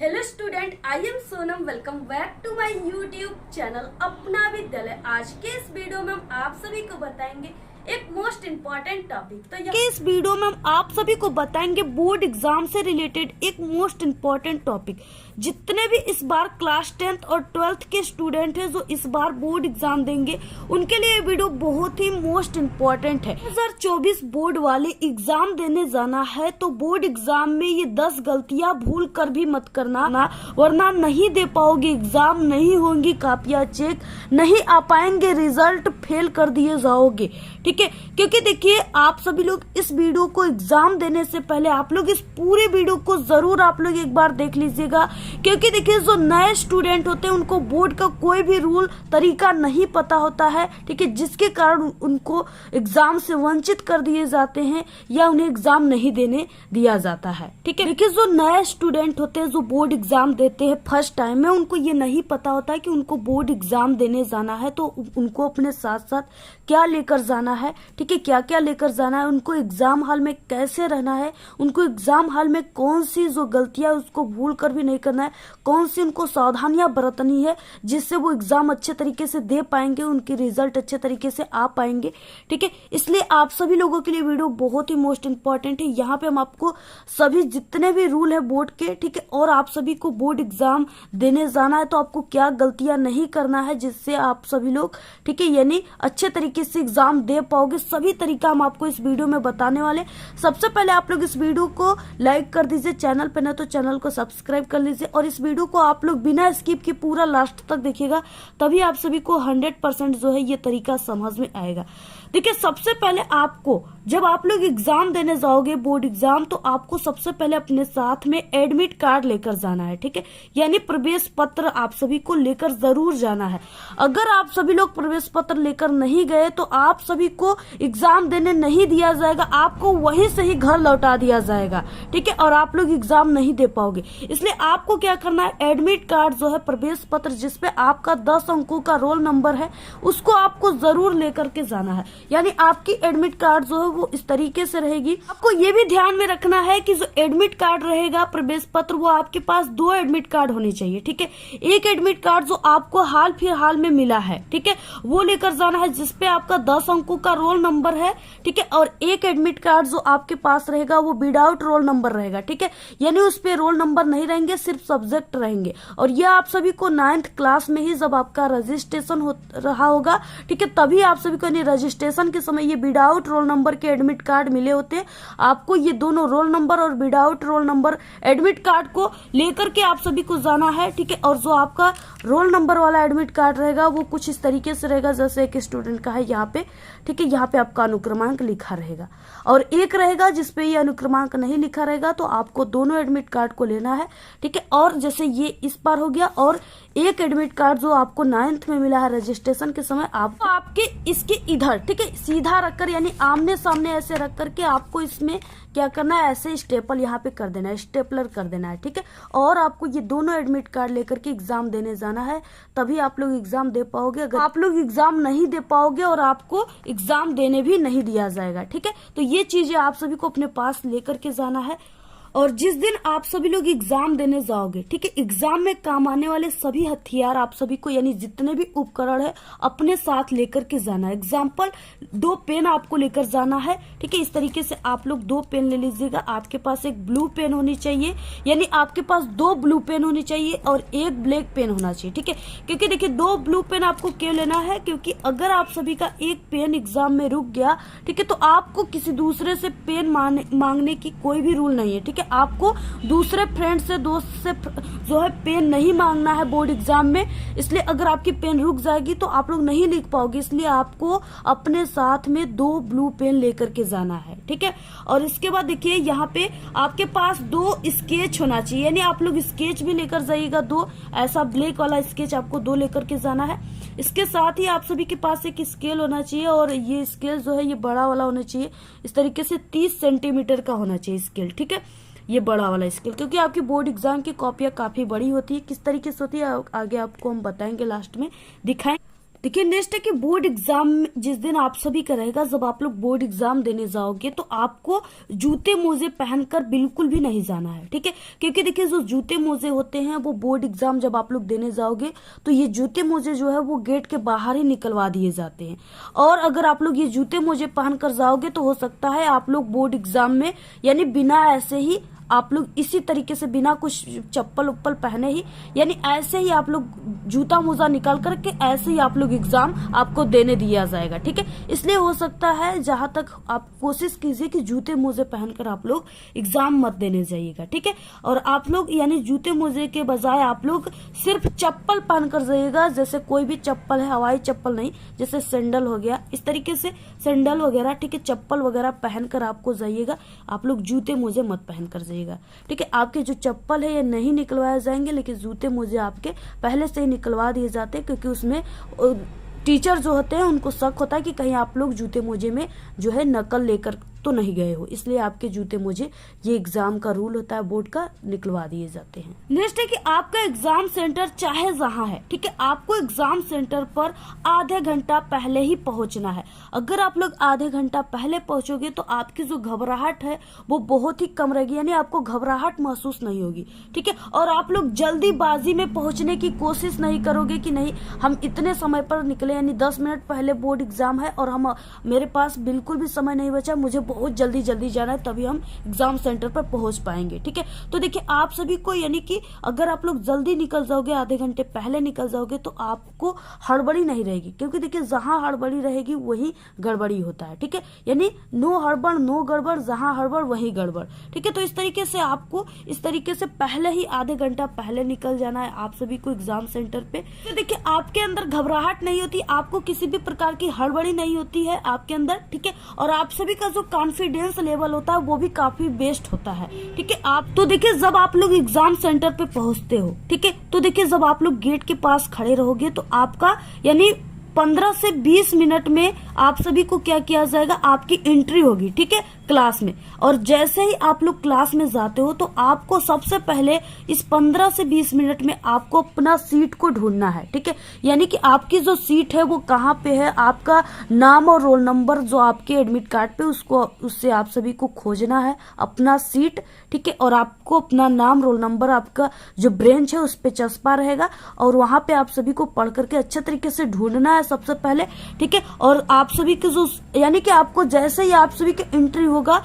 Hello student, I am Sonam. Welcome back to my YouTube channel Apna Vidyalaya. आज के इस video में हम आप सभी को बताएंगे एक मोस्ट इम्पोर्टेंट टॉपिक। तो इस वीडियो में हम आप सभी को बताएंगे बोर्ड एग्जाम से रिलेटेड एक मोस्ट इम्पोर्टेंट टॉपिक। जितने भी इस बार क्लास 10th और 12th के स्टूडेंट हैं जो इस बार बोर्ड एग्जाम देंगे, उनके लिए ये वीडियो बहुत ही मोस्ट इम्पोर्टेंट है। 2024 बोर्ड वाले एग्जाम देने जाना है तो बोर्ड एग्जाम में ये 10 गलतियां भूल कर भी मत करना, वरना नहीं दे पाओगे एग्जाम, नहीं होंगी कापियां चेक, नहीं आ पाएंगे रिजल्ट, फेल कर दिए जाओगे। ठीक है, क्योंकि देखिए आप सभी लोग इस वीडियो को एग्जाम देने से पहले आप लोग इस पूरे वीडियो को जरूर आप लोग एक बार देख लीजिएगा, क्योंकि देखिए जो नए स्टूडेंट होते हैं उनको बोर्ड का कोई भी रूल तरीका नहीं पता होता है। ठीक है, जिसके कारण उनको एग्जाम से वंचित कर दिए जाते हैं या उन्हें एग्जाम नहीं देने दिया जाता है। ठीक है, देखिए जो नए स्टूडेंट होते हैं जो बोर्ड एग्जाम देते हैं फर्स्ट टाइम में, उनको ये नहीं पता होता है कि उनको बोर्ड एग्जाम देने जाना है तो उनको अपने साथ साथ क्या लेकर जाना है। ठीक है, क्या क्या लेकर जाना है, उनको एग्जाम हॉल में कैसे रहना है, उनको एग्जाम हॉल में कौन सी जो गलतियां उसको भूल कर भी नहीं करना है, कौन सी उनको सावधानियां बरतनी है जिससे वो एग्जाम अच्छे तरीके से दे पाएंगे, उनकी रिजल्ट अच्छे तरीके से आ पाएंगे। ठीक है, इसलिए आप सभी लोगों के लिए वीडियो बहुत ही मोस्ट इंपॉर्टेंट है। यहाँ पे हम आपको सभी जितने भी रूल है बोर्ड के, ठीक है, और आप सभी को बोर्ड एग्जाम देने जाना है तो आपको क्या गलतियां नहीं करना है जिससे आप सभी लोग, ठीक है, यानी अच्छे तरीके से एग्जाम दे पाओगे, सभी तरीका हम आपको इस वीडियो में बताने वाले। सबसे पहले आप लोग इस वीडियो को लाइक कर दीजिए, चैनल पे ना तो चैनल को सब्सक्राइब कर लीजिए, और इस वीडियो को आप लोग बिना स्किप के पूरा लास्ट तक देखिएगा, तभी आप सभी को 100% जो है ये तरीका समझ में आएगा। देखिए सबसे पहले आपको जब आप लोग एग्जाम देने जाओगे बोर्ड एग्जाम, तो आपको सबसे पहले अपने साथ में एडमिट कार्ड लेकर जाना है। ठीक है, यानी प्रवेश पत्र आप सभी को लेकर जरूर जाना है। अगर आप सभी लोग प्रवेश पत्र लेकर नहीं गए तो आप सभी को एग्जाम देने नहीं दिया जाएगा, आपको वहीं से ही घर लौटा दिया जाएगा। ठीक है, और आप लोग एग्जाम नहीं दे पाओगे। इसलिए आपको क्या करना है, एडमिट कार्ड जो है प्रवेश पत्र जिसपे आपका 10 अंकों का रोल नंबर है, उसको आपको जरूर लेकर के जाना है। यानी आपकी एडमिट कार्ड जो है वो इस तरीके से रहेगी। आपको ये भी ध्यान में रखना है कि जो एडमिट कार्ड रहेगा प्रवेश पत्र, वो आपके पास 2 एडमिट कार्ड होने चाहिए। ठीक है, एक एडमिट कार्ड जो आपको हाल फिलहाल में मिला है, ठीक है, वो लेकर जाना है जिसपे आपका 10 अंकों का रोल नंबर है। ठीक है, और एक एडमिट कार्ड जो आपके पास रहेगा वो विदाउट रोल नंबर रहेगा। ठीक है, यानी उस पे रोल नंबर नहीं रहेंगे, सिर्फ सब्जेक्ट रहेंगे। और यह आप सभी को 9th क्लास में ही जब आपका रजिस्ट्रेशन हो रहा होगा, ठीक है, तभी आप सभी को रजिस्ट्रेशन के समय ये विदाउट रोल नंबर के एडमिट कार्ड मिले होते हैं। आपको ये दोनों रोल नंबर और without roll number admit card को लेकर के आप सभी को जाना है। ठीक है, और जो आपका रोल नंबर वाला एडमिट कार्ड रहेगा वो कुछ इस तरीके से रहेगा जैसे एक स्टूडेंट का है यहाँ पे। ठीक है, यहाँ पे आपका अनुक्रमांक लिखा रहेगा, और एक रहेगा जिसपे ये अनुक्रमांक नहीं लिखा रहेगा, तो आपको दोनों एडमिट कार्ड को लेना है। ठीक है, और जैसे ये इस बार हो गया, और एक एडमिट कार्ड जो आपको 9th में मिला है रजिस्ट्रेशन के समय, आपके इसके इधर, ठीक है, सीधा रखकर यानी आमने सामने ऐसे रख करके आपको इसमें क्या करना है, ऐसे स्टेपल यहाँ पे कर देना है, स्टेपलर कर देना है। ठीक है, और आपको ये दोनों एडमिट कार्ड लेकर के एग्जाम देने जाना है, तभी आप लोग एग्जाम दे पाओगे। अगर आप लोग एग्जाम नहीं दे पाओगे और आपको एग्जाम देने भी नहीं दिया जाएगा। ठीक है, तो ये चीजें आप सभी को अपने पास लेकर के जाना है। और जिस दिन आप सभी लोग एग्जाम देने जाओगे, ठीक है, एग्जाम में काम आने वाले सभी हथियार आप सभी को, यानी जितने भी उपकरण है, अपने साथ लेकर के जाना है। एग्जाम्पल 2 पेन आपको लेकर जाना है। ठीक है, इस तरीके से आप लोग 2 पेन ले लीजिएगा। आपके पास एक ब्लू पेन होनी चाहिए, यानी आपके पास 2 ब्लू पेन होनी चाहिए और एक ब्लैक पेन होना चाहिए। ठीक है, क्योंकि देखिए 2 ब्लू पेन आपको क्यों लेना है, क्योंकि अगर आप सभी का एक पेन एग्जाम में रुक गया, ठीक है, तो आपको किसी दूसरे से पेन मांगने की कोई भी रूल नहीं है। ठीक है, आपको दूसरे फ्रेंड से, दोस्त से जो है पेन नहीं मांगना है बोर्ड एग्जाम में। इसलिए अगर आपकी पेन रुक जाएगी तो आप लोग नहीं लिख पाओगे, इसलिए आपको अपने साथ में 2 ब्लू पेन लेकर के जाना है। ठीक है, और इसके बाद देखिए यहाँ पे आपके पास 2 स्केच होना चाहिए, यानी आप लोग स्केच भी लेकर जाइएगा 2, ऐसा ब्लैक वाला स्केच आपको 2 लेकर के जाना है। इसके साथ ही आप सभी के पास एक स्केल होना चाहिए, और ये स्केल जो है ये बड़ा वाला होना चाहिए, इस तरीके से 30 सेंटीमीटर का होना चाहिए स्केल। ठीक है, ये बड़ा वाला स्केल, क्योंकि आपकी बोर्ड एग्जाम की कॉपियां काफी बड़ी होती है। किस तरीके से होती है आगे आपको हम बताएंगे, लास्ट में दिखाएं। देखिए नेक्स्ट है कि बोर्ड एग्जाम जिस दिन आप सभी का रहेगा, जब आप लोग बोर्ड एग्जाम देने जाओगे तो आपको जूते मोजे पहनकर बिल्कुल भी नहीं जाना है, ठीक है। क्योंकि देखिए जो जूते मोजे होते हैं वो बोर्ड एग्जाम जब आप लोग देने जाओगे तो ये जूते मोजे जो है वो गेट के बाहर ही निकलवा दिए जाते हैं। और अगर आप लोग ये जूते मोजे पहनकर जाओगे तो हो सकता है आप लोग बोर्ड एग्जाम में यानी बिना ऐसे ही आप लोग इसी तरीके से बिना कुछ चप्पल उप्पल पहने ही यानी ऐसे ही आप लोग जूता मोजा निकाल करके ऐसे ही आप लोग एग्जाम आपको देने दिया जाएगा, ठीक है। इसलिए हो सकता है जहां तक आप कोशिश कीजिए कि जूते मोजे पहनकर आप लोग एग्जाम मत देने जाइएगा, ठीक है। और आप लोग यानी जूते मोजे के बजाय आप लोग सिर्फ चप्पल पहनकर जाइएगा, जैसे कोई भी चप्पल है, हवाई चप्पल नहीं, जैसे सैंडल हो गया, इस तरीके से सैंडल वगैरह, ठीक है, चप्पल वगैरह पहनकर आपको जाइएगा। आप लोग जूते मोजे मत पहनकर जाइएगा, ठीक है। आपके जो चप्पल है ये नहीं निकलवाए जाएंगे, लेकिन जूते मोजे आपके पहले से ही निकलवा दिए जाते हैं, क्योंकि उसमें टीचर जो होते हैं उनको शक होता है कि कहीं आप लोग जूते मोजे में जो है नकल लेकर तो नहीं गए हो, इसलिए आपके जूते मोजे ये एग्जाम का रूल होता है बोर्ड का, निकलवा दिए जाते हैं। नेक्स्ट है कि आपका एग्जाम सेंटर चाहे जहां है, ठीक है, आपको एग्जाम सेंटर पर आधे घंटा पहले ही पहुंचना है। अगर आप लोग आधे घंटा पहले पहुंचोगे तो आपकी जो घबराहट है वो बहुत ही कम रहेगी, यानी आपको घबराहट महसूस नहीं होगी, ठीक है। और आप लोग जल्दीबाजी में पहुंचने की कोशिश नहीं करोगे कि नहीं हम इतने समय पर निकले, यानी 10 मिनट पहले बोर्ड एग्जाम है और हम मेरे पास बिल्कुल भी समय नहीं बचा, मुझे बहुत जल्दी जाना है, तभी हम एग्जाम सेंटर पर पहुंच पाएंगे, ठीक है। तो देखिए आप सभी को यानी कि अगर आप लोग जल्दी निकल जाओगे, आधे घंटे पहले निकल जाओगे तो आपको हड़बड़ी नहीं रहेगी, क्योंकि देखिए जहां हड़बड़ी रहेगी वही गड़बड़ी होता है, ठीक है। यानी नो हड़बड़ नो गड़बड़, जहां हड़बड़ वही गड़बड़, ठीक है। तो इस तरीके से आपको इस तरीके से पहले ही आधे घंटा पहले निकल जाना है आप सभी को एग्जाम सेंटर पे। तो देखिए आपके अंदर घबराहट नहीं होती, आपको किसी भी प्रकार की हड़बड़ी नहीं होती है आपके अंदर, ठीक है। और आप सभी का जो कॉन्फिडेंस लेवल होता है वो भी काफी बेस्ट होता है, ठीक है। आप तो देखिए जब आप लोग एग्जाम सेंटर पे पहुंचते हो, ठीक है, तो देखिए जब आप लोग गेट के पास खड़े रहोगे तो आपका यानी 15 से 20 मिनट में आप सभी को क्या किया जाएगा, आपकी एंट्री होगी, ठीक है, क्लास में। और जैसे ही आप लोग क्लास में जाते हो तो आपको सबसे पहले इस 15 से 20 मिनट में आपको अपना सीट को ढूंढना है, ठीक है। यानी कि आपकी जो सीट है वो कहाँ पे है, आपका नाम और रोल नंबर जो आपके एडमिट कार्ड पे उससे आप सभी को खोजना है अपना सीट, ठीक है। और आपको अपना नाम रोल नंबर आपका जो ब्रेंच है उस पे चस्पा रहेगा और वहां पे आप सभी को पढ़ करके अच्छे तरीके से ढूंढना है सबसे पहले, ठीक है। और आप सभी के जो यानी कि आपको जैसे ही आप सभी की एंट्री होगा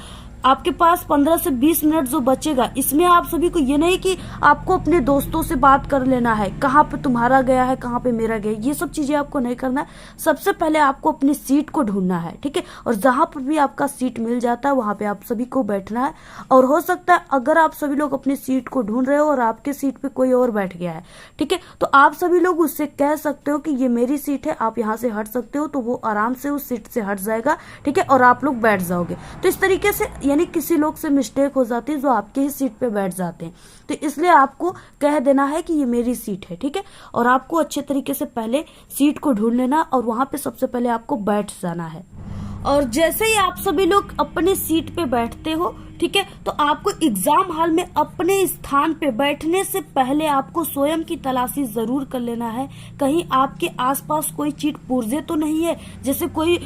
आपके पास 15 से 20 मिनट जो बचेगा, इसमें आप सभी को ये नहीं कि आपको अपने दोस्तों से बात कर लेना है, कहाँ पे तुम्हारा गया है कहाँ पे मेरा गया, ये सब चीजें आपको नहीं करना है। सबसे पहले आपको अपनी सीट को ढूंढना है, ठीक है। और जहां पर भी आपका सीट मिल जाता है वहां पे आप सभी को बैठना है। और हो सकता है अगर आप सभी लोग अपनी सीट को ढूंढ रहे हो और आपके सीट पे कोई और बैठ गया है, ठीक है, तो आप सभी लोग उससे कह सकते हो कि ये मेरी सीट है, आप यहाँ से हट सकते हो, तो वो आराम से उस सीट से हट जाएगा, ठीक है, और आप लोग बैठ जाओगे। तो इस तरीके से यानी किसी लोग से मिस्टेक हो जाती है जो आपके ही सीट पे बैठ जाते हैं, तो इसलिए आपको कह देना है कि ये मेरी सीट है, ठीक है। और आपको अच्छे तरीके से पहले सीट को ढूंढ लेना और वहां पे सबसे पहले आपको बैठ जाना है। और जैसे ही आप सभी लोग अपने सीट पे बैठते हो, ठीक है, तो आपको एग्जाम हॉल में अपने स्थान पे बैठने से पहले आपको स्वयं की तलाशी जरूर कर लेना है, कहीं आपके आसपास कोई चीट पुर्जे तो नहीं है, जैसे कोई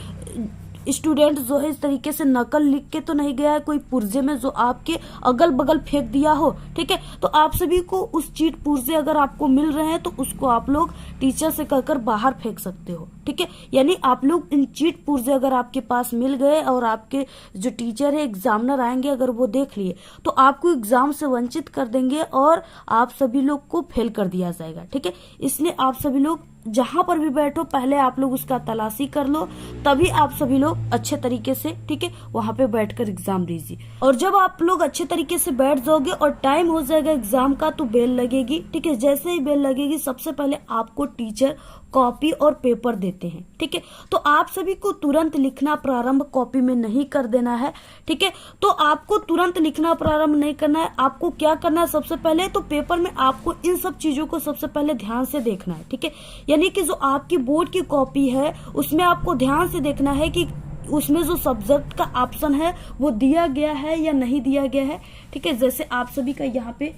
स्टूडेंट जो है इस तरीके से नकल लिख के तो नहीं गया है कोई पुर्जे में जो आपके अगल बगल फेंक दिया हो, ठीक है। तो आप सभी को उस चीट पुर्जे अगर आपको मिल रहे हैं तो उसको आप लोग टीचर से कहकर बाहर फेंक सकते हो, ठीक है। यानी आप लोग इन चीट पुर्जे अगर आपके पास मिल गए और आपके जो टीचर है एग्जामिनर आएंगे अगर वो देख लिए तो आपको एग्जाम से वंचित कर देंगे और आप सभी लोग को फेल कर दिया जाएगा, ठीक है। इसलिए आप सभी लोग जहां पर भी बैठो पहले आप लोग उसका तलाशी कर लो, तभी आप सभी लोग अच्छे तरीके से, ठीक है, वहां पे बैठकर एग्जाम दीजिए। और जब आप लोग अच्छे तरीके से बैठ जाओगे और टाइम हो जाएगा एग्जाम का तो बेल लगेगी, ठीक है। जैसे ही बेल लगेगी सबसे पहले आपको टीचर कॉपी और पेपर देते हैं, ठीक है। तो आप सभी को तुरंत लिखना प्रारंभ कॉपी में नहीं कर देना है, ठीक है। तो आपको तुरंत लिखना प्रारंभ नहीं करना है, आपको क्या करना है सबसे पहले तो पेपर में आपको इन सब चीजों को सबसे पहले ध्यान से देखना है, ठीक है। यानी कि जो आपकी बोर्ड की कॉपी है उसमें आपको ध्यान से देखना है कि उसमें जो सब्जेक्ट का ऑप्शन है वो दिया गया है या नहीं दिया गया है, ठीक है। जैसे आप सभी का यहाँ पे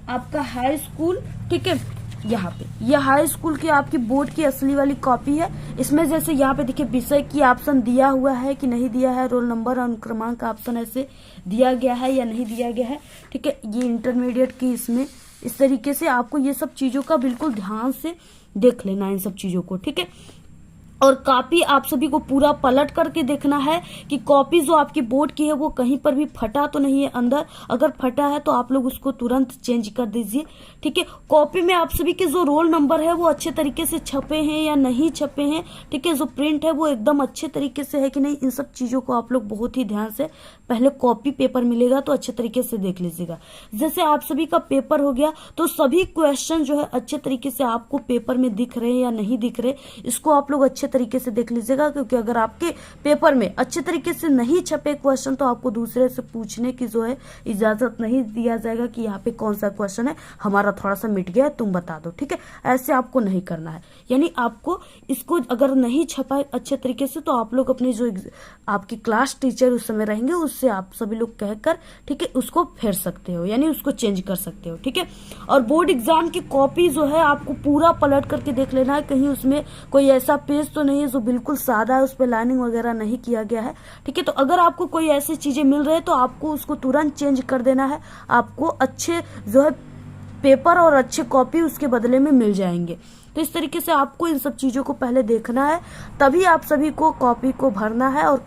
आपका हाई स्कूल, ठीक है, यहाँ पे यह हाई स्कूल की आपकी बोर्ड की असली वाली कॉपी है। इसमें जैसे यहाँ पे देखिए विषय की ऑप्शन दिया हुआ है कि नहीं दिया है, रोल नंबर और क्रमांक ऑप्शन ऐसे दिया गया है या नहीं दिया गया है, ठीक है। ये इंटरमीडिएट की इसमें इस तरीके से आपको ये सब चीजों का बिल्कुल ध्यान से देख लेना है, इन सब चीजों को, ठीक है। और कॉपी आप सभी को पूरा पलट करके देखना है कि कॉपी जो आपकी बोर्ड की है वो कहीं पर भी फटा तो नहीं है अंदर। अगर फटा है तो आप लोग उसको तुरंत चेंज कर दीजिए, ठीक है। कॉपी में आप सभी के जो रोल नंबर है वो अच्छे तरीके से छपे हैं या नहीं छपे हैं, ठीक है। जो प्रिंट है वो एकदम अच्छे तरीके से है कि नहीं, इन सब चीजों को आप लोग बहुत ही ध्यान से पहले कॉपी पेपर मिलेगा तो अच्छे तरीके से देख लीजिएगा। जैसे आप सभी का पेपर हो गया तो सभी क्वेश्चन जो है अच्छे तरीके से आपको पेपर में दिख रहे हैं या नहीं दिख रहे, इसको आप लोग अच्छे तरीके से देख लीजिएगा। क्योंकि अगर आपके पेपर में अच्छे तरीके से नहीं छपे क्वेश्चन तो आपको दूसरे से पूछने की जो है इजाजत नहीं दिया जाएगा कि यहाँ पे कौन सा क्वेश्चन है, हमारा थोड़ा सा मिट गया है, तुम बता दो, ठीक है। ऐसे आपको नहीं करना है। यानी आपको इसको अगर नहीं छपा अच्छे तरीके से तो आप लोग अपनी जो आपकी क्लास टीचर उस समय रहेंगे उससे आप सभी लोग कहकर, ठीक है, उसको फेर सकते हो, यानी उसको चेंज कर सकते हो, ठीक है। और बोर्ड एग्जाम की कॉपी जो है आपको पूरा पलट करके देख लेना है, कहीं उसमें कोई ऐसा पेज तो नहीं है जो बिल्कुल सादा है, उस पर लाइनिंग वगैरह नहीं किया गया है, ठीक है। तो अगर आपको कोई ऐसी चीजें मिल रही है तो आपको उसको तुरंत चेंज कर देना है। आपको अच्छे जो है पेपर और अच्छे कॉपी उसके बदले में मिल जाएंगे। तो इस तरीके से आपको इन सब चीजों को पहले देखना है, तभी आप सभी को कॉपी को भरना है और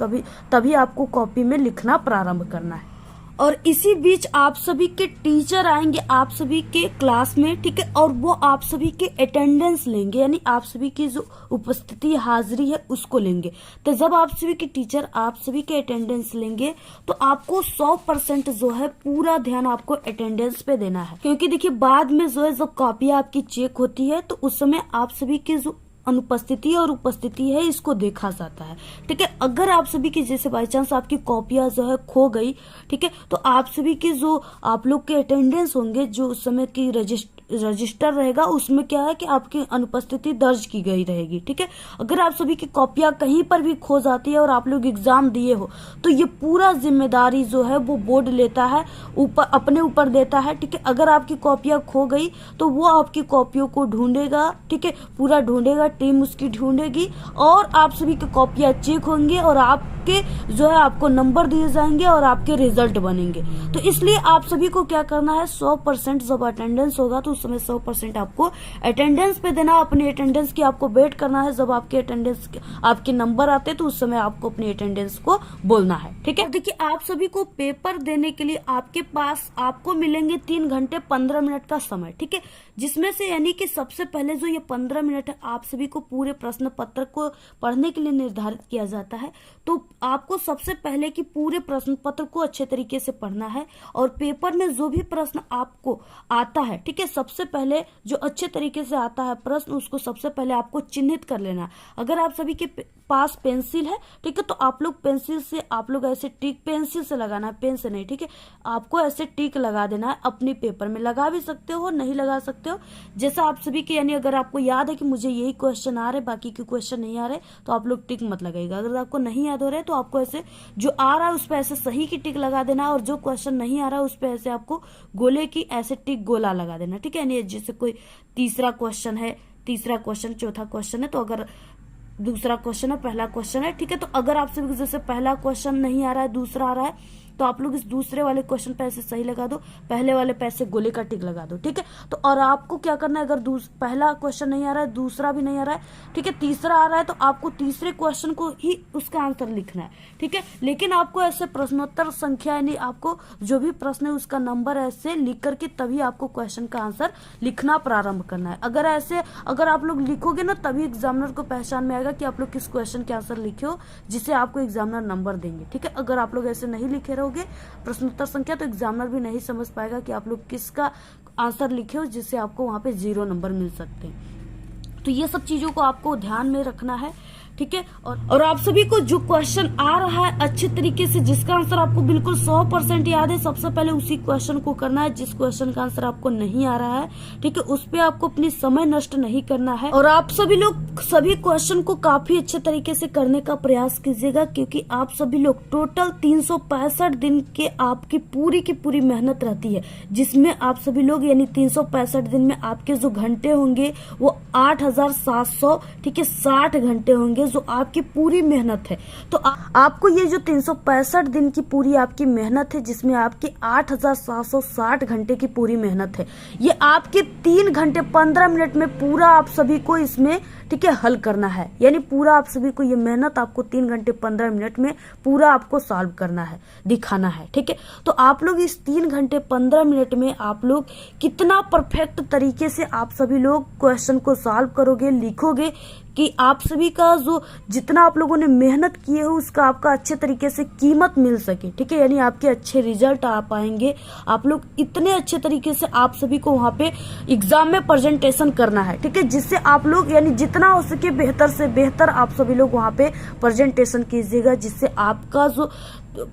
तभी आपको कॉपी में लिखना प्रारंभ करना है। और इसी बीच आप सभी के टीचर आएंगे आप सभी के क्लास में, ठीक है, और वो आप सभी के अटेंडेंस लेंगे, यानी आप सभी की जो उपस्थिति हाजिरी है उसको लेंगे। तो जब आप सभी के टीचर आप सभी के अटेंडेंस लेंगे तो आपको 100% जो है पूरा ध्यान आपको अटेंडेंस पे देना है। क्योंकि देखिए बाद में जो है जब कॉपी आपकी चेक होती है तो उस समय आप सभी की जो अनुपस्थिति और उपस्थिति है इसको देखा जाता है, ठीक है। अगर आप सभी की जैसे बाई चांस आपकी कॉपियां जो है खो गई, ठीक है, तो आप सभी की जो आप लोग के अटेंडेंस होंगे जो उस समय की रजिस्टर रहेगा उसमें क्या है कि आपकी अनुपस्थिति दर्ज की गई रहेगी, ठीक है। अगर आप सभी की कॉपियां कहीं पर भी खो जाती है और आप लोग एग्जाम दिए हो तो ये पूरा जिम्मेदारी जो है वो बोर्ड लेता है, अपने ऊपर देता है, ठीक है। अगर आपकी कॉपियां खो गई तो वो आपकी कॉपियों को ढूंढेगा, ठीक है, पूरा ढूंढेगा, टीम उसकी ढूंढेगी और आप सभी की कॉपियां चेक होंगे और आपके जो है आपको नंबर दिए जाएंगे और आपके रिजल्ट बनेंगे। तो इसलिए आप सभी को क्या करना है, 100% जब अटेंडेंस होगा तो उस समय 100% आपको अटेंडेंस पे देना। अपनी अटेंडेंस की आपको वेट करना है, जब आपके अटेंडेंस आपके नंबर आते हैं तो उस समय आपको अपनी अटेंडेंस को बोलना है, ठीक है। देखिए आप सभी को पेपर देने के लिए आपके पास आपको मिलेंगे 3 घंटे 15 मिनट का समय, ठीक है। जिसमें से यानी कि सबसे पहले जो ये 15 मिनट है आप सभी को पूरे प्रश्न पत्र को पढ़ने के लिए निर्धारित किया जाता है। तो आपको सबसे पहले कि पूरे प्रश्न पत्र को अच्छे तरीके से पढ़ना है और पेपर में जो भी प्रश्न आपको आता है, ठीक है, सबसे पहले जो अच्छे तरीके से आता है प्रश्न उसको सबसे पहले आपको चिन्हित कर लेना है। अगर आप सभी के पास पेंसिल है, ठीक है, तो आप लोग पेंसिल से आप लोग ऐसे टिक पेंसिल से लगाना है, पेन से नहीं, ठीक है। आपको ऐसे टिक लगा देना है, अपने पेपर में लगा भी सकते हो नहीं लगा सकते हो जैसा आप सभी के, यानी अगर आपको याद है कि मुझे यही क्वेश्चन आ रहे बाकी के क्वेश्चन नहीं आ रहे तो आप लोग टिक मत लगाइएगा। अगर आपको नहीं याद हो रहा है तो आपको ऐसे जो आ रहा है उस पर ऐसे सही की टिक लगा देना और जो क्वेश्चन नहीं आ रहा है उस पर ऐसे आपको गोले की ऐसे टिक गोला लगा देना, ठीक है। यानी जैसे कोई तीसरा क्वेश्चन है, तीसरा क्वेश्चन, चौथा क्वेश्चन है, तो अगर दूसरा क्वेश्चन है, पहला क्वेश्चन है, ठीक है, तो अगर आप सभी जैसे पहला क्वेश्चन नहीं आ रहा है दूसरा आ रहा है तो आप लोग इस दूसरे वाले क्वेश्चन पे ऐसे सही लगा दो, पहले वाले पे ऐसे गोले का टिक लगा दो, ठीक है। तो और आपको क्या करना है, अगर पहला क्वेश्चन नहीं आ रहा है, दूसरा भी नहीं आ रहा है, ठीक है, तीसरा आ रहा है तो आपको तीसरे क्वेश्चन को ही उसका आंसर लिखना है, ठीक है। लेकिन आपको ऐसे प्रश्नोत्तर संख्या यानी आपको जो भी प्रश्न है उसका नंबर ऐसे लिख करके तभी आपको क्वेश्चन का आंसर लिखना प्रारंभ करना है। अगर आप लोग लिखोगे ना तभी एग्जामिनर को पहचान में आएगा कि आप लोग किस क्वेश्चन के आंसर लिखे हो, जिसे आपको एग्जामिनर नंबर देंगे, ठीक है। अगर आप लोग ऐसे नहीं लिखे प्रश्नोत्तर संख्या तो एग्जामिनर भी नहीं समझ पाएगा कि आप लोग किसका आंसर लिखे हो, जिससे आपको वहां पे 0 नंबर मिल सकते हैं। तो ये सब चीजों को आपको ध्यान में रखना है, ठीक है। और आप सभी को जो क्वेश्चन आ रहा है अच्छे तरीके से, जिसका आंसर आपको बिल्कुल 100% याद है, सबसे पहले उसी क्वेश्चन को करना है। जिस क्वेश्चन का आंसर आपको नहीं आ रहा है, ठीक है, उस पे आपको अपनी समय नष्ट नहीं करना है। और आप सभी लोग सभी क्वेश्चन को काफी अच्छे तरीके से करने का प्रयास कीजिएगा, क्योंकि आप सभी लोग टोटल 365 दिन के आपकी पूरी की पूरी मेहनत रहती है, जिसमें आप सभी लोग यानी 365 दिन में आपके जो घंटे होंगे वो 8700, ठीक है, 60 घंटे होंगे, जो आपकी पूरी मेहनत है। तो आपको ये जो 365 दिन की पूरी आपकी मेहनत है, जिसमें आपकी 8760 घंटे की पूरी मेहनत है, ये आपके 3 घंटे 15 मिनट में पूरा आप सभी को इसमें, ठीक है, हल करना है। यानी पूरा आप सभी को ये मेहनत आपको 3 घंटे 15 मिनट में पूरा आपको सॉल्व करना है, दिखाना है, ठीक है। तो आप लोग इस 3 घंटे 15 मिनट में आप लोग कितना परफेक्ट तरीके से आप सभी लोग क्वेश्चन को सॉल्व करोगे, लिखोगे, कि आप सभी का जो जितना आप लोगों ने मेहनत की है उसका आपका अच्छे तरीके से कीमत मिल सके, ठीक है, यानी आपके अच्छे रिजल्ट आ पाएंगे। आप लोग इतने अच्छे तरीके से आप सभी को वहां पे एग्जाम में प्रेजेंटेशन करना है, ठीक है, जिससे आप लोग यानी जितना हो सके बेहतर से बेहतर आप सभी लोग वहां पे प्रेजेंटेशन कीजिएगा, जिससे आपका जो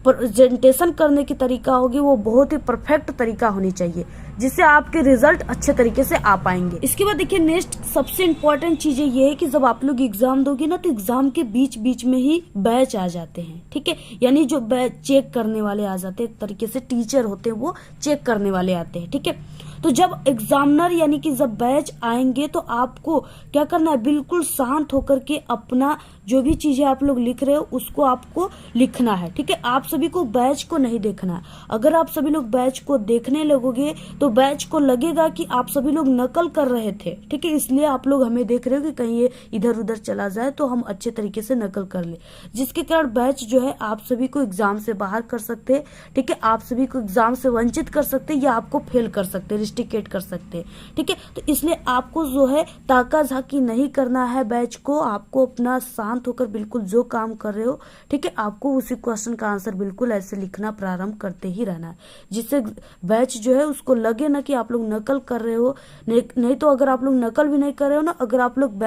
प्रेजेंटेशन करने की तरीका होगी वो बहुत ही परफेक्ट तरीका होनी चाहिए, जिससे आपके रिजल्ट अच्छे तरीके से आ पाएंगे। इसके बाद देखिए नेक्स्ट सबसे इम्पोर्टेंट चीज ये है कि जब आप लोग एग्जाम दोगे ना, तो एग्जाम के बीच बीच में ही बैच आ जाते हैं, ठीक है, यानी जो बैच चेक करने वाले आ जाते हैं, एक तरीके से टीचर होते हैं वो चेक करने वाले आते हैं, ठीक है। तो जब एग्जामिनर यानी कि जब बैच आएंगे तो आपको क्या करना है, बिल्कुल शांत होकर के अपना जो भी चीजें आप लोग लिख रहे हो उसको आपको लिखना है, ठीक है। आप सभी को बैच को नहीं देखना है। अगर आप सभी लोग बैच को देखने लगोगे तो बैच को लगेगा कि आप सभी लोग नकल कर रहे थे, ठीक है, इसलिए आप लोग हमें देख रहे हो कि कहीं ये इधर उधर चला जाए तो हम अच्छे तरीके से नकल कर ले, जिसके कारण बैच जो है आप सभी को एग्जाम से बाहर कर सकते हैं, ठीक है, आप सभी को एग्जाम से वंचित कर सकते हैं या आपको फेल कर सकते हैं, टिकेट कर सकते हैं, ठीक है। तो इसलिए आपको जो है ताका झाकी नहीं करना है बैच को, आपको अपना शांत होकर बिल्कुल जो काम कर रहे हो, ठीक है, आपको उसी क्वेश्चन का आंसर बिल्कुल ऐसे लिखना प्रारंभ करते ही रहना है, जिससे बैच जो है उसको लगे ना कि आप लोग नकल कर रहे हो। नहीं तो अगर आप लोग नकल भी नहीं कर रहे हो ना, अगर आप लोग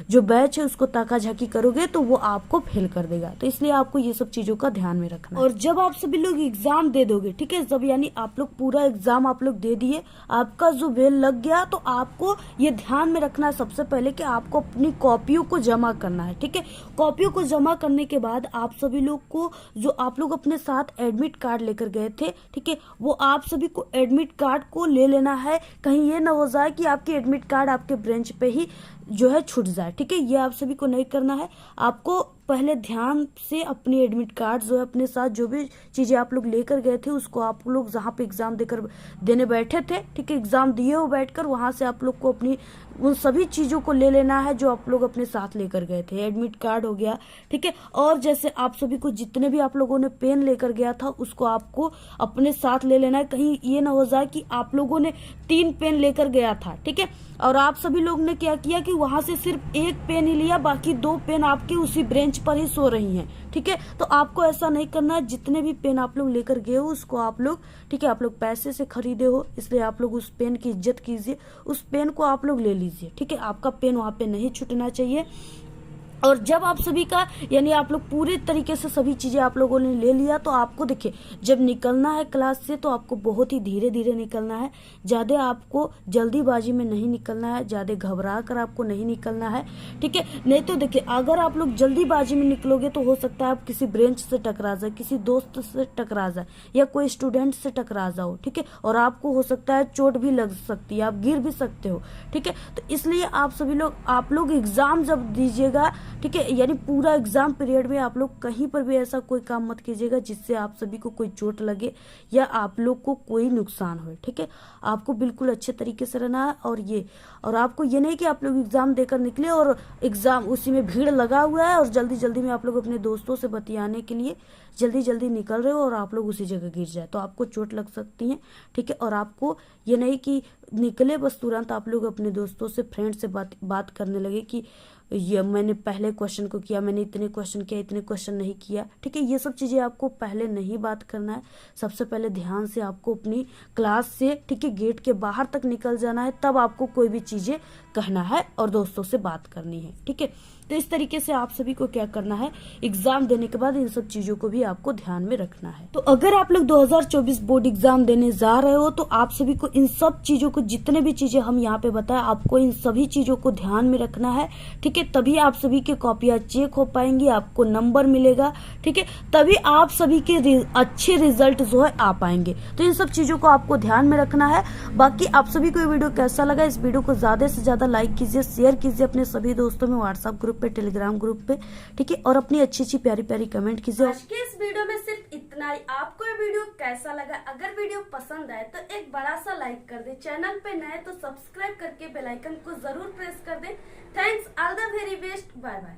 जो बैच है उसको ताका झाकी करोगे तो वो आपको फेल कर देगा। तो इसलिए आपको ये सब चीजों का ध्यान में रखना। और जब आप सभी लोग एग्जाम दे दोगे, ठीक है, जब यानी आप लोग पूरा एग्जाम आप लोग दे दिए, आपका जो बेल लग गया, तो आपको ये ध्यान में रखना है सबसे पहले कि आपको अपनी कॉपियों को जमा करना है, ठीक है। कॉपियों को जमा करने के बाद आप सभी लोग को जो आप लोग अपने साथ एडमिट कार्ड लेकर गए थे, ठीक है, वो आप सभी को एडमिट कार्ड को ले लेना है। कहीं ये ना हो जाए कि आपकी एडमिट कार्ड आपके ब्रेंच पे ही जो है छूट जाए, ठीक है, ये आप सभी को नहीं करना है। आपको पहले ध्यान से अपनी एडमिट कार्ड जो है अपने साथ जो भी चीजें आप लोग लेकर गए थे उसको आप लोग जहाँ पे एग्जाम देने बैठे थे, ठीक है, एग्जाम दिए हो बैठकर, वहां से आप लोग को अपनी उन सभी चीजों को ले लेना है जो आप लोग अपने साथ लेकर गए थे। एडमिट कार्ड हो गया, ठीक है, और जैसे आप सभी को जितने भी आप लोगों ने पेन लेकर गया था उसको आपको अपने साथ ले लेना है। कहीं ये ना हो जाए कि आप लोगों ने 3 पेन लेकर गया था, ठीक है, और आप सभी लोग ने क्या किया कि वहां से सिर्फ 1 पेन ही लिया, बाकी 2 पेन आपके उसी ब्रेंच पर ही सो रही हैं, ठीक है। तो आपको ऐसा नहीं करना है। जितने भी पेन आप लोग लेकर गए हो उसको आप लोग, ठीक है, आप लोग पैसे से खरीदे हो, इसलिए आप लोग उस पेन की इज्जत कीजिए, उस पेन को आप लोग ले लीजिए, ठीक है, आपका पेन वहां पे नहीं छूटना चाहिए। और जब आप सभी का यानी आप लोग पूरे तरीके से सभी चीजें आप लोगों ने ले लिया, तो आपको देखिए जब निकलना है क्लास से तो आपको बहुत ही धीरे धीरे निकलना है। ज्यादा आपको जल्दीबाजी में नहीं निकलना है, ज्यादा घबरा कर आपको नहीं निकलना है, ठीक है। नहीं तो देखिए अगर आप लोग जल्दीबाजी में निकलोगे तो हो सकता है आप किसी ब्रेंच से टकरा जाए, किसी दोस्त से टकरा जाए या कोई स्टूडेंट से टकरा जाओ, ठीक है, और आपको हो सकता है चोट भी लग सकती है, आप गिर भी सकते हो, ठीक है। तो इसलिए आप लोग एग्जाम जब दीजिएगा, ठीक है, यानी पूरा एग्जाम पीरियड में आप लोग कहीं पर भी ऐसा कोई काम मत कीजिएगा जिससे आप सभी को कोई चोट लगे या आप लोग को कोई नुकसान हो, ठीक है। आपको बिल्कुल अच्छे तरीके से रहना है। और आपको ये नहीं कि आप लोग एग्जाम देकर निकले और एग्जाम उसी में भीड़ लगा हुआ है और जल्दी जल्दी में आप लोग अपने दोस्तों से बतियाने के लिए जल्दी जल्दी निकल रहे हो और आप लोग उसी जगह गिर जाए तो आपको चोट लग सकती है, ठीक है। और आपको ये नहीं कि निकले बस तुरंत आप लोग अपने दोस्तों से, फ्रेंड से बात करने लगे कि ये मैंने पहले क्वेश्चन को किया, मैंने इतने क्वेश्चन किया, इतने क्वेश्चन नहीं किया, ठीक है। ये सब चीजें आपको पहले नहीं बात करना है। सबसे पहले ध्यान से आपको अपनी क्लास से, ठीक है, गेट के बाहर तक निकल जाना है, तब आपको कोई भी चीजें कहना है और दोस्तों से बात करनी है, ठीक है। तो इस तरीके से आप सभी को क्या करना है, एग्जाम देने के बाद इन सब चीजों को भी आपको ध्यान में रखना है। तो अगर आप लोग 2024 बोर्ड एग्जाम देने जा रहे हो तो आप सभी को इन सब चीजों को, जितने भी चीजें हम यहाँ पे बताए, आपको इन सभी चीजों को ध्यान में रखना है, ठीक है। तभी आप सभी की कॉपियां चेक हो पाएंगी, आपको नंबर मिलेगा, ठीक है। तभी आप सभी के अच्छे रिजल्ट जो है आ पाएंगे। तो इन सब चीजों को आपको ध्यान में रखना है। बाकी आप सभी को ये वीडियो कैसा लगा, इस वीडियो को ज्यादा से ज्यादा लाइक कीजिए, शेयर कीजिए अपने सभी दोस्तों में, व्हाट्सएप ग्रुप पे, टेलीग्राम ग्रुप पे, ठीक है। और अपनी अच्छी अच्छी प्यारी प्यारी कमेंट कीजिए। आज के इस वीडियो में सिर्फ इतना ही। आपको ये वीडियो कैसा लगा? अगर वीडियो पसंद आए तो एक बड़ा सा लाइक कर दे, चैनल पे नए तो सब्सक्राइब करके बेल आइकन को जरूर प्रेस कर दे। Thanks, all the very best, bye bye.